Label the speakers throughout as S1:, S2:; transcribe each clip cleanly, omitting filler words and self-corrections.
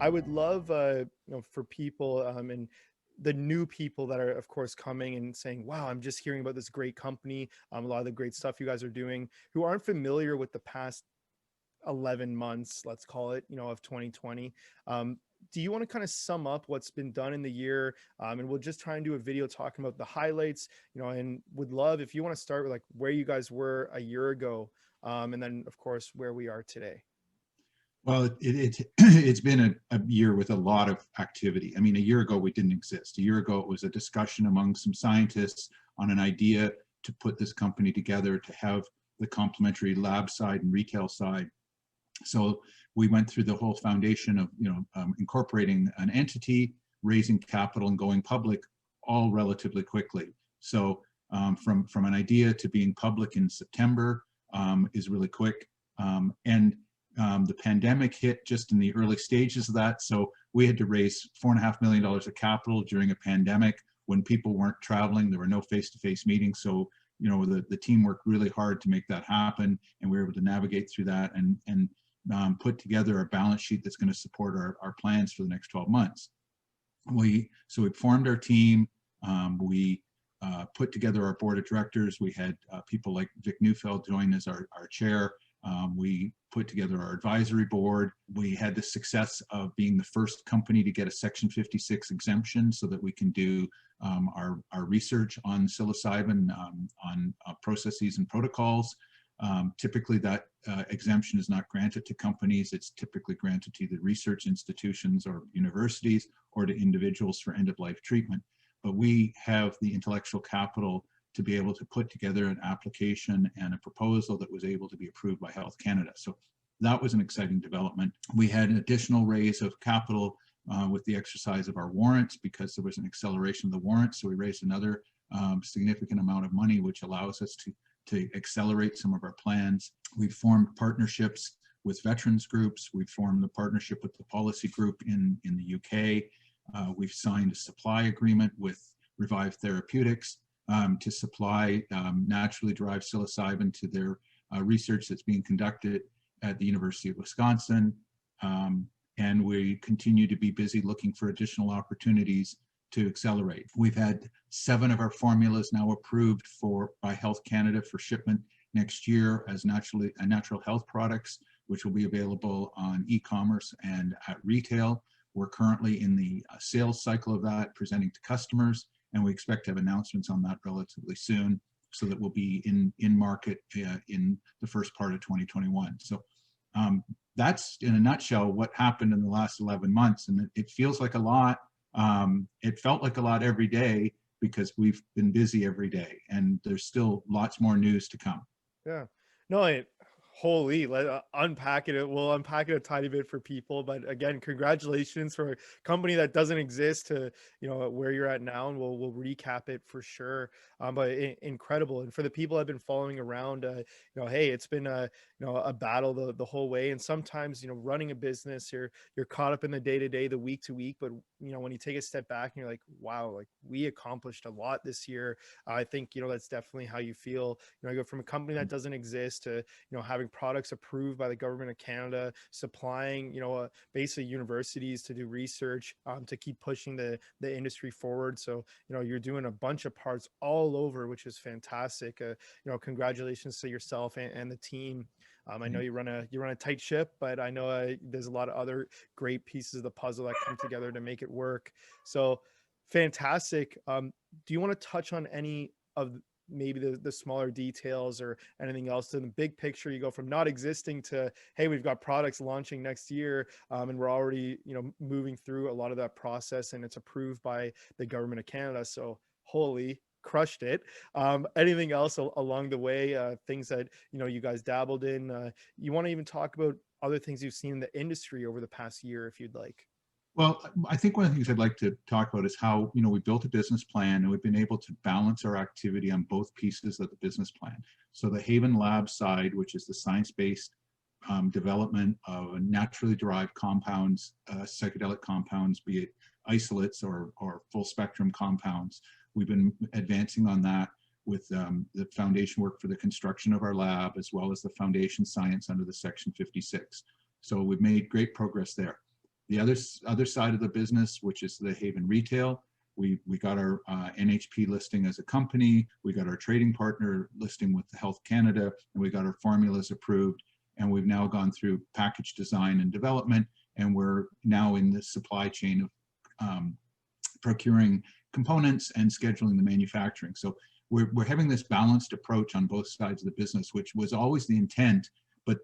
S1: I would love, for people, and the new people that are, of course, coming and saying, "Wow, I'm just hearing about this great company, a lot of the great stuff you guys are doing," who aren't familiar with the past 11 months, let's call it, of 2020. Um, do you want to kind of sum up what's been done in the year? And we'll just try and do a video talking about the highlights, and would love if you want to start with like where you guys were a year ago, and then of course where we are today.
S2: Well, it's been a year with a lot of activity. I mean, a year ago we didn't exist. A year ago it was a discussion among some scientists on an idea to put this company together to have the complementary lab side and retail side. So we went through the whole foundation of incorporating an entity, raising capital, and going public, all relatively quickly. So from an idea to being public in September is really quick, and the pandemic hit just in the early stages of that. So we had to raise $4.5 million of capital during a pandemic when people weren't traveling. There were no face-to-face meetings. So, the team worked really hard to make that happen, and we were able to navigate through that and put together a balance sheet that's going to support our plans for the next 12 months. So we formed our team. We put together our board of directors. We had people like Vic Neufeld join as our chair. We put together our advisory board. We had the success of being the first company to get a Section 56 exemption so that we can do our research on psilocybin, on processes and protocols. Typically that exemption is not granted to companies. It's typically granted to either research institutions or universities or to individuals for end-of-life treatment. But we have the intellectual capital to be able to put together an application and a proposal that was able to be approved by Health Canada. So that was an exciting development. We had an additional raise of capital with the exercise of our warrants because there was an acceleration of the warrants. So we raised another significant amount of money, which allows us to accelerate some of our plans. We've formed partnerships with veterans groups. We've formed a partnership with the policy group in the UK. We've signed a supply agreement with Revive Therapeutics to supply naturally derived psilocybin to their research that's being conducted at the University of Wisconsin. And we continue to be busy looking for additional opportunities to accelerate. We've had 7 of our formulas now approved by Health Canada for shipment next year as natural health products, which will be available on e-commerce and at retail. We're currently in the sales cycle of that, presenting to customers, and we expect to have announcements on that relatively soon so that we'll be in market in the first part of 2021. So that's in a nutshell what happened in the last 11 months. And it feels like a lot. It felt like a lot every day because we've been busy every day, and there's still lots more news to come.
S1: Yeah. No, holy, unpack it. We'll unpack it a tiny bit for people, but again, congratulations for a company that doesn't exist to, where you're at now, and we'll recap it for sure. But incredible. And for the people that have been following around, hey, it's been a battle the whole way. And sometimes, running a business, you're caught up in the day to day, the week to week. But when you take a step back and you're like, wow, like we accomplished a lot this year. I think that's definitely how you feel. I go from a company that doesn't exist to having products approved by the government of Canada, supplying basically universities to do research, to keep pushing the industry forward. So you're doing a bunch of parts all over, which is fantastic. Congratulations to yourself and the team. I know you run a tight ship, but I know there's a lot of other great pieces of the puzzle that come together to make it work. So fantastic. Do you want to touch on any of maybe the smaller details or anything else? In the big picture, you go from not existing to, hey, we've got products launching next year, and we're already moving through a lot of that process, and it's approved by the government of Canada. So holy, crushed it. Anything else along the way, things that you guys dabbled in? You want to even talk about other things you've seen in the industry over the past year, if you'd like.
S2: Well, I think one of the things I'd like to talk about is how, we built a business plan and we've been able to balance our activity on both pieces of the business plan. So the Havn Lab side, which is the science-based development of naturally derived compounds, psychedelic compounds, be it isolates or full spectrum compounds. We've been advancing on that with the foundation work for the construction of our lab, as well as the foundation science under the Section 56. So we've made great progress there. other side of the business, which is the Havn retail. We got our NHP listing as a company. We got our trading partner listing with the Health Canada, and we got our formulas approved. And we've now gone through package design and development, and we're now in the supply chain of procuring components and scheduling the manufacturing. So we're having this balanced approach on both sides of the business, which was always the intent, but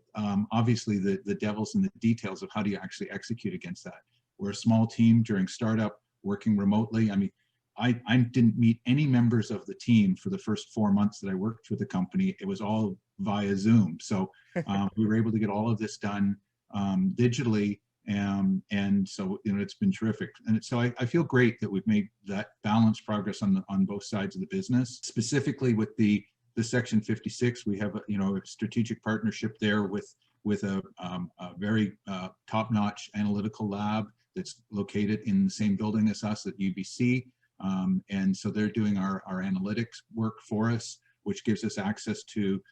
S2: obviously the devil's in the details of how do you actually execute against that. We're a small team during startup, working remotely. I mean, I didn't meet any members of the team for the first 4 months that I worked for the company. It was all via Zoom. So we were able to get all of this done digitally. And so, you know, it's been terrific. And so I feel great that we've made that balanced progress on both sides of the business. Specifically with the Section 56, we have a strategic partnership there with a very top-notch analytical lab that's located in the same building as us at UBC. And so they're doing our analytics work for us, which gives us access to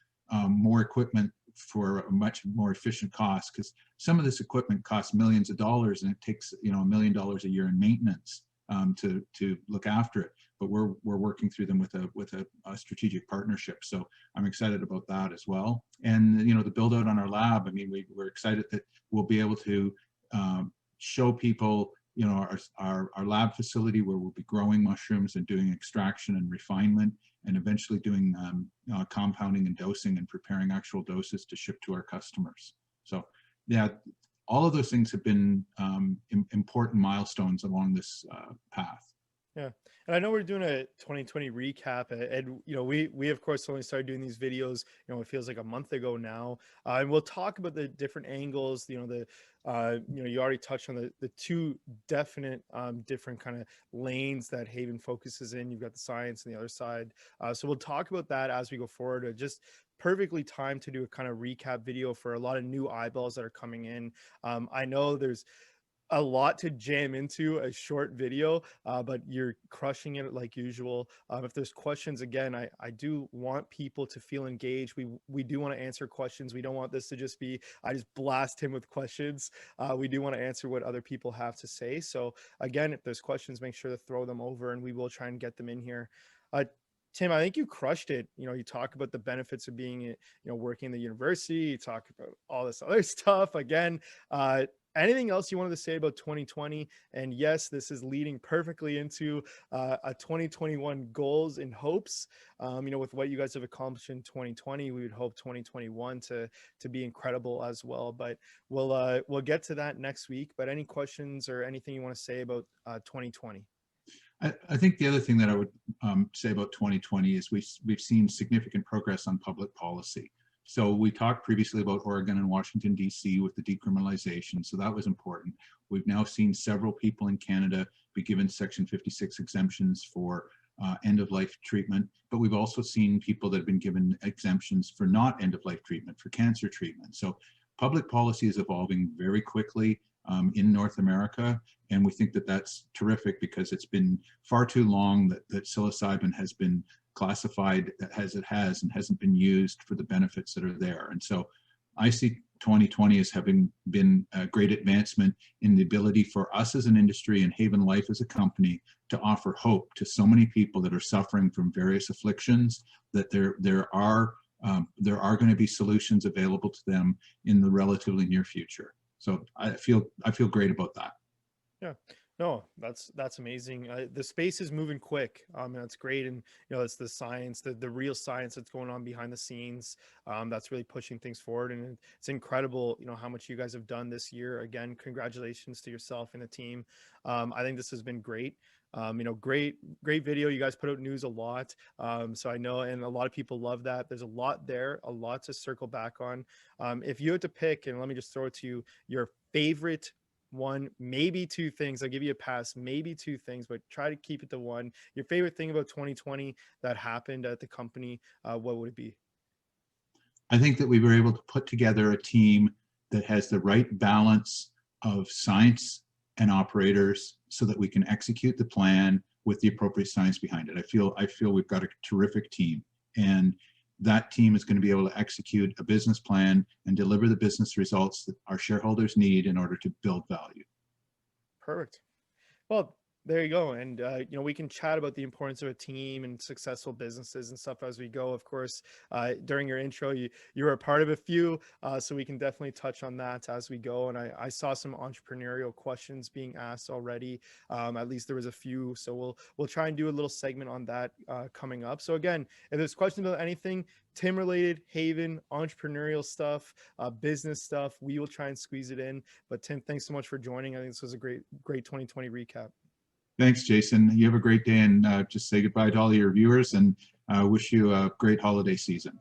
S2: more equipment for a much more efficient cost, because some of this equipment costs millions of dollars, and it takes $1 million a year in maintenance to look after it. But we're working through them with a strategic partnership. So I'm excited about that as well. And the build out on our lab. I mean, we're excited that we'll be able to show people our lab facility where we'll be growing mushrooms and doing extraction and refinement, and eventually doing compounding and dosing and preparing actual doses to ship to our customers. So yeah, all of those things have been important milestones along this path.
S1: Yeah. And I know we're doing a 2020 recap, and we of course only started doing these videos, it feels like a month ago now. And we'll talk about the different angles, you already touched on the two definite different kind of lanes that Havn focuses in. You've got the science and the other side. So we'll talk about that as we go forward. Just perfectly timed to do a kind of recap video for a lot of new eyeballs that are coming in. I know there's a lot to jam into a short video, but you're crushing it like usual. If there's questions, again, I do want people to feel engaged. We do want to answer questions. We don't want this to just be I just blast him with questions. We do want to answer what other people have to say. So again, if there's questions, make sure to throw them over, and we will try and get them in here. Tim, I think you crushed it. You talk about the benefits of being, working in the university. You talk about all this other stuff. Again, anything else you wanted to say about 2020? And yes, this is leading perfectly into a 2021 goals and hopes. With what you guys have accomplished in 2020, we would hope 2021 to be incredible as well. But we'll get to that next week. But any questions or anything you want to say about 2020?
S2: I think the other thing that I would say about 2020 is we've seen significant progress on public policy. So we talked previously about Oregon and Washington, D.C. with the decriminalization. So that was important. We've now seen several people in Canada be given Section 56 exemptions for end-of-life treatment, but we've also seen people that have been given exemptions for not end-of-life treatment, for cancer treatment. So public policy is evolving very quickly in North America, and we think that that's terrific because it's been far too long that psilocybin has been classified as it has and hasn't been used for the benefits that are there. And so I see 2020 as having been a great advancement in the ability for us as an industry and Havn Life as a company to offer hope to so many people that are suffering from various afflictions, that there are going to be solutions available to them in the relatively near future. So I feel great about that.
S1: Yeah, no, that's amazing. The space is moving quick, and that's great. And it's the science, the real science that's going on behind the scenes. That's really pushing things forward, and it's incredible. How much you guys have done this year. Again, congratulations to yourself and the team. I think this has been great. Great video. You guys put out news a lot. So I know, and a lot of people love that. There's a lot there, a lot to circle back on. If you had to pick, and let me just throw it to you, your favorite one, maybe two things. I'll give you a pass, maybe two things, but try to keep it to one. Your favorite thing about 2020 that happened at the company, what would it be?
S2: I think that we were able to put together a team that has the right balance of science and operators so that we can execute the plan with the appropriate science behind it. I feel we've got a terrific team, and that team is going to be able to execute a business plan and deliver the business results that our shareholders need in order to build value.
S1: Perfect. Well, there you go. And, we can chat about the importance of a team and successful businesses and stuff as we go. Of course, during your intro, you were a part of a few, so we can definitely touch on that as we go. And I saw some entrepreneurial questions being asked already. At least there was a few, so we'll try and do a little segment on that coming up. So again, if there's questions about anything Tim related, Havn, entrepreneurial stuff, business stuff, we will try and squeeze it in. But Tim, thanks so much for joining. I think this was a great 2020 recap.
S2: Thanks, Jason. You have a great day, and just say goodbye to all your viewers, and wish you a great holiday season.